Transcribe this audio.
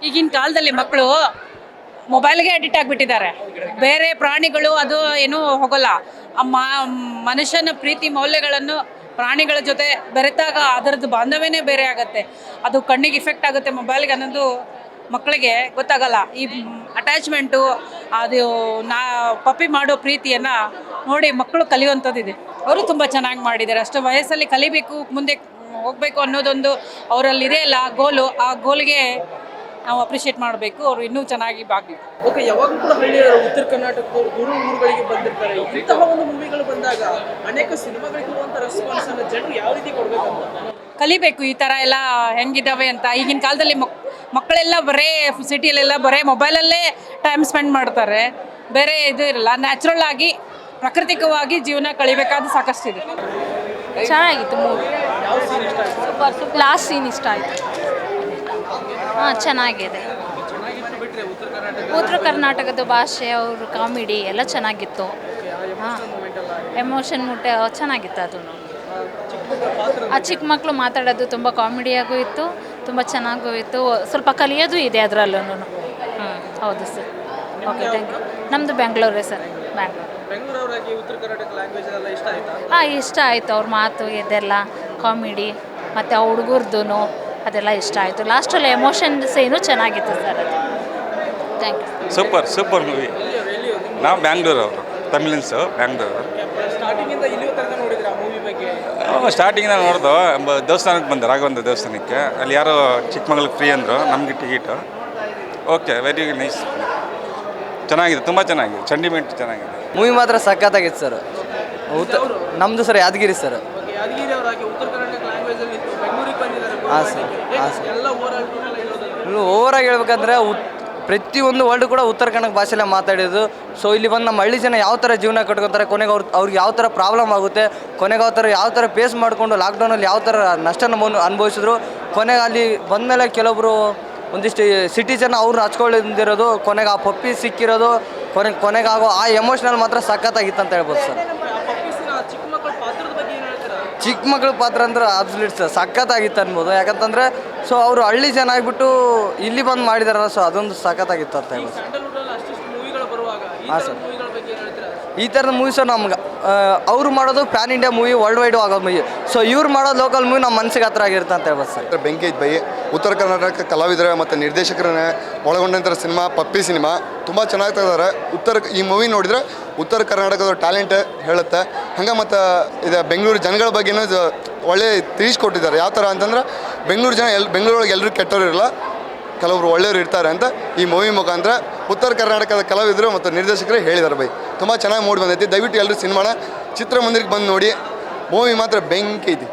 ಈಗಿನ ಕಾಲದಲ್ಲಿ ಮಕ್ಕಳು ಮೊಬೈಲ್ಗೆ ಅಡಿಕ್ಟ್ ಆಗಿಬಿಟ್ಟಿದ್ದಾರೆ. ಬೇರೆ ಪ್ರಾಣಿಗಳು ಅದು ಏನೂ ಹೋಗಲ್ಲ. ಮನುಷ್ಯನ ಪ್ರೀತಿ ಮೌಲ್ಯಗಳನ್ನು ಪ್ರಾಣಿಗಳ ಜೊತೆ ಬೆರೆತಾಗ ಅದರದ್ದು ಬಾಂಧವ್ಯನೇ ಬೇರೆ ಆಗುತ್ತೆ. ಅದು ಕಣ್ಣಿಗೆ ಇಫೆಕ್ಟ್ ಆಗುತ್ತೆ ಮೊಬೈಲ್ಗೆ ಅನ್ನೋದು ಮಕ್ಕಳಿಗೆ ಗೊತ್ತಾಗಲ್ಲ. ಈ ಅಟ್ಯಾಚ್ಮೆಂಟು ಅದು ಪಪ್ಪಿ ಮಾಡೋ ಪ್ರೀತಿಯನ್ನು ನೋಡಿ ಮಕ್ಕಳು ಕಲಿಯುವಂಥದ್ದಿದೆ. ಅವರು ತುಂಬ ಚೆನ್ನಾಗಿ ಮಾಡಿದ್ದಾರೆ. ಅಷ್ಟು ವಯಸ್ಸಲ್ಲಿ ಕಲಿಬೇಕು, ಮುಂದೆ ಹೋಗಬೇಕು ಅನ್ನೋದೊಂದು ಅವರಲ್ಲಿದೆ ಅಲ್ಲ ಗೋಲು. ಆ ಗೋಲ್ಗೆ ನಾವು ಅಪ್ರಿಷಿಯೇಟ್ ಮಾಡಬೇಕು. ಅವರು ಇನ್ನೂ ಚೆನ್ನಾಗಿ ಬಾಗಬೇಕು. ಓಕೆ, ಯಾವಾಗ ಕೂಡ ಹಳ್ಳಿಯ ಉತ್ತರ ಕರ್ನಾಟಕದವರು ದೂರ ಊರುಗಳಿಗೆ ಬಂದಿರ್ತಾರೆ. ಇಂತಹ ಒಂದು ಮೂವಿಗಳು ಬಂದಾಗ ಅನೇಕ ಸಿನಿಮಾಗಳಿಗಿರುವಂಥ ರೆಸ್ಪಾನ್ಸ್ ಅನ್ನು ಜನರು ಯಾವ ರೀತಿ ಕೊಡಬೇಕಂತ ಕಲಿಬೇಕು. ಈ ಥರ ಎಲ್ಲ ಹೆಂಗಿದ್ದಾವೆ ಅಂತ. ಈಗಿನ ಕಾಲದಲ್ಲಿ ಮಕ್ಕಳೆಲ್ಲ ಬರೇ ಸಿಟಿಯಲ್ಲೆಲ್ಲ ಬರೇ ಮೊಬೈಲಲ್ಲೇ ಟೈಮ್ ಸ್ಪೆಂಡ್ ಮಾಡ್ತಾರೆ. ಬೇರೆ ಇದು ಇರಲ್ಲ. ನ್ಯಾಚುರಲ್ ಆಗಿ ಪ್ರಾಕೃತಿಕವಾಗಿ ಜೀವನ ಕಳಿಬೇಕಾದ ಸಾಕಷ್ಟಿದೆ. ಚೆನ್ನಾಗಿತ್ತು ಮೂವಿ. ಲಾಸ್ಟ್ ಸೀನ್ ಇಷ್ಟ ಆಯಿತು. ಹಾಂ, ಚೆನ್ನಾಗಿದೆ. ಉತ್ತರ ಕರ್ನಾಟಕದ ಭಾಷೆ, ಅವರು ಕಾಮಿಡಿ ಎಲ್ಲ ಚೆನ್ನಾಗಿತ್ತು. ಹಾಂ, ಎಮೋಷನ್ ಚೆನ್ನಾಗಿತ್ತು. ಅದು ಆ ಚಿಕ್ಕ ಮಕ್ಕಳು ಮಾತಾಡೋದು ತುಂಬ ಕಾಮಿಡಿಯಾಗೂ ಇತ್ತು, ತುಂಬ ಚೆನ್ನಾಗೂ ಇತ್ತು. ಸ್ವಲ್ಪ ಕಲಿಯೋದು ಇದೆ ಅದರಲ್ಲೂ. ಹೌದು ಸರ್. Okay, thank you. ನಮ್ಮದು ಬೆಂಗಳೂರೇ ಸರ್, ಬೆಂಗಳೂರವರಾಗಿ ಉತ್ತರ ಕರ್ನಾಟಕ ಲ್ಯಾಂಗ್ವೇಜ್ ಎಲ್ಲ ಇಷ್ಟ ಆಯ್ತಾ? ಹಾಂ, ಇಷ್ಟ ಆಯಿತು. ಅವ್ರ ಮಾತು ಇದೆಲ್ಲ ಕಾಮಿಡಿ ಮತ್ತು ಆ ಹುಡುಗರ್ದು ಅದೆಲ್ಲ ಇಷ್ಟ ಆಯಿತು. ಲಾಸ್ಟಲ್ಲಿ ಎಮೋಷನ್ಸ್ ಏನು ಚೆನ್ನಾಗಿತ್ತು ಸರ್. ಅದು ಥ್ಯಾಂಕ್ ಯು. Super movie. ನಾವು ಬ್ಯಾಂಗ್ಳೂರು ಅವರು, ತಮಿಳಿನ್ಸು, ಬ್ಯಾಂಗ್ಳೂರು. ಸ್ಟಾರ್ಟಿಂಗಿಂದ ಇಲ್ಲಿ ತನಕ ನೋಡಿದ್ರೆ ಆ ಮೂವಿ ಬಗ್ಗೆ ಸ್ಟಾರ್ಟಿಂಗಿಂದ ನೋಡ್ದು ದೇವಸ್ಥಾನಕ್ಕೆ ಬಂದೆ, ರಾಘವೇಂದ್ರ ದೇವಸ್ಥಾನಕ್ಕೆ. ಅಲ್ಲಿ ಯಾರೋ ಚಿಕ್ಕಮಗಳೂರು ಫ್ರೀ ಅಂದರು, ನಮಗೆ ಟಿಕೆಟು. ಓಕೆ, ವೆರಿ ನೈಸ್, ಚೆನ್ನಾಗಿದೆ, ತುಂಬ ಚೆನ್ನಾಗಿದೆ. ಚಂಡಿಮೆಂಟ್ ಚೆನ್ನಾಗಿದೆ. ಮೂವಿ ಮಾತ್ರ ಸಖತ್ತಾಗಿತ್ತು ಸರ್. ನಮ್ಮದು ಸರ್ ಯಾದಗಿರಿ ಸರ್. ಯಾದಗಿರಿ ಅವರಾಗಿ ಉತ್ತರ ಕರ್ನಾಟಕ ಲ್ಯಾಂಗ್ವೇಜ್ ಅಲ್ಲಿ ಇತ್ತು, ಬೆಂಗಳೂರಿಗೆ ಬಂದಿದ್ದಾರೆ. ಹಾಂ ಸರ್, ಹಾಂ ಸರ್. ಎಲ್ಲ ಹೇಳೋದು ಓವರಾಗಿ ಹೇಳ್ಬೇಕಂದ್ರೆ ಪ್ರತಿಯೊಂದು ವರ್ಲ್ಡ್ ಕೂಡ ಉತ್ತರ ಕನ್ನಡ ಭಾಷೆಯಲ್ಲೇ ಮಾತಾಡೋದು. ಸೊ ಇಲ್ಲಿ ಬಂದು ನಮ್ಮ ಹಳ್ಳಿ ಜನ ಯಾವ ಥರ ಜೀವನ ಕಟ್ಕೊತಾರೆ, ಕೊನೆಗೆ ಅವ್ರಿಗೆ ಯಾವ ಥರ ಪ್ರಾಬ್ಲಮ್ ಆಗುತ್ತೆ, ಕೊನೆಗೆ ಯಾವ ಥರ ಫೇಸ್ ಮಾಡಿಕೊಂಡು ಲಾಕ್ಡೌನಲ್ಲಿ ಯಾವ ಥರ ನಷ್ಟನ ಅನುಭವಿಸಿದ್ರು, ಕೊನೆಗೆ ಅಲ್ಲಿ ಬಂದಮೇಲೆ ಕೆಲವೊಬ್ಬರು ಒಂದಿಷ್ಟು ಸಿಟಿ ಜನ ಅವ್ರನ್ನ ಹಚ್ಕೊಳ್ಳಿರೋದು, ಕೊನೆಗೆ ಆ ಪಪ್ಪಿ ಸಿಕ್ಕಿರೋದು, ಕೊನೆಗಾಗೋ ಆ ಎಮೋಷ್ನಲ್ ಮಾತ್ರ ಸಖತ್ತಾಗಿತ್ತು ಅಂತ ಹೇಳ್ಬೋದು ಸರ್. ಚಿಕ್ಕ ಮಕ್ಕಳ ಪಾತ್ರ ಅಂದ್ರೆ ಅಬ್ಸಲ್ಯೂಟ್ ಸರ್ ಸಖತ್ತಾಗಿತ್ತು ಅನ್ಬೋದು. ಯಾಕಂತಂದರೆ ಸೊ ಅವರು ಹಳ್ಳಿ ಜನ ಆಗಿಬಿಟ್ಟು ಇಲ್ಲಿ ಬಂದು ಮಾಡಿದಾರಲ್ಲ, ಸೊ ಅದೊಂದು ಸಖತ್ತಾಗಿತ್ತು ಅಂತ ಹೇಳ್ಬೋದು. ಹಾಂ ಸರ್, ಈ ಥರದ ಮೂವೀಸು ನಮ್ಗೆ ಅವ್ರು ಮಾಡೋದು PAN India movie, world wide ಆಗೋ ಮೂವಿ. ಸೊ ಇವ್ರು ಮಾಡೋದು ಲೋಕಲ್ ಮೂವಿ ನಮ್ಮ ಮನಸ್ಸಿಗೆ ಹತ್ರ ಆಗಿರುತ್ತೆ ಅಂತ ಹೇಳ್ಬೋದು ಸರ್. ಬೆಂಕಿ ಬೈ ಉತ್ತರ ಕರ್ನಾಟಕ ಕಲಾವಿದರ ಮತ್ತು ನಿರ್ದೇಶಕರನ್ನ ಒಳಗೊಂಡಂಥ ಸಿನಿಮಾ ಪಪ್ಪಿ ಸಿನಿಮಾ ತುಂಬ ಚೆನ್ನಾಗಿ ತೆಗೆದಾರೆ. ಈ ಮೂವಿ ನೋಡಿದರೆ ಉತ್ತರ ಕರ್ನಾಟಕದ ಟ್ಯಾಲೆಂಟ್ ಹೇಳುತ್ತೆ. ಹಂಗೆ ಮತ್ತು ಇದು ಬೆಂಗಳೂರು ಜನಗಳ ಬಗ್ಗೆನೂ ಒಳ್ಳೆ ತಿಳಿಸ್ಕೊಟ್ಟಿದ್ದಾರೆ. ಯಾವ ಥರ ಅಂತಂದ್ರೆ ಬೆಂಗಳೂರು ಜನ ಬೆಂಗಳೂರೊಳಗೆ ಎಲ್ಲರೂ ಕೆಟ್ಟವರು ಇರಲ್ಲ, ಕೆಲವರು ಒಳ್ಳೆಯವರು ಇರ್ತಾರೆ ಅಂತ ಈ ಮೂವಿ ಮುಖಾಂತರ ಉತ್ತರ ಕರ್ನಾಟಕದ ಕಲಾವಿದರು ಮತ್ತು ನಿರ್ದೇಶಕರು ಹೇಳಿದ್ದಾರೆ ಬೈ. ತುಂಬ ಚೆನ್ನಾಗಿ ಮೂಡಿ ಬಂದೈತಿ. ದಯವಿಟ್ಟು ಎಲ್ಲರೂ ಸಿನಿಮಾನ ಚಿತ್ರಮಂದಿರಕ್ಕೆ ಬಂದು ನೋಡಿ. ಮೂವಿ ಮಾತ್ರ ಬೆಂಕಿ ಐತಿ.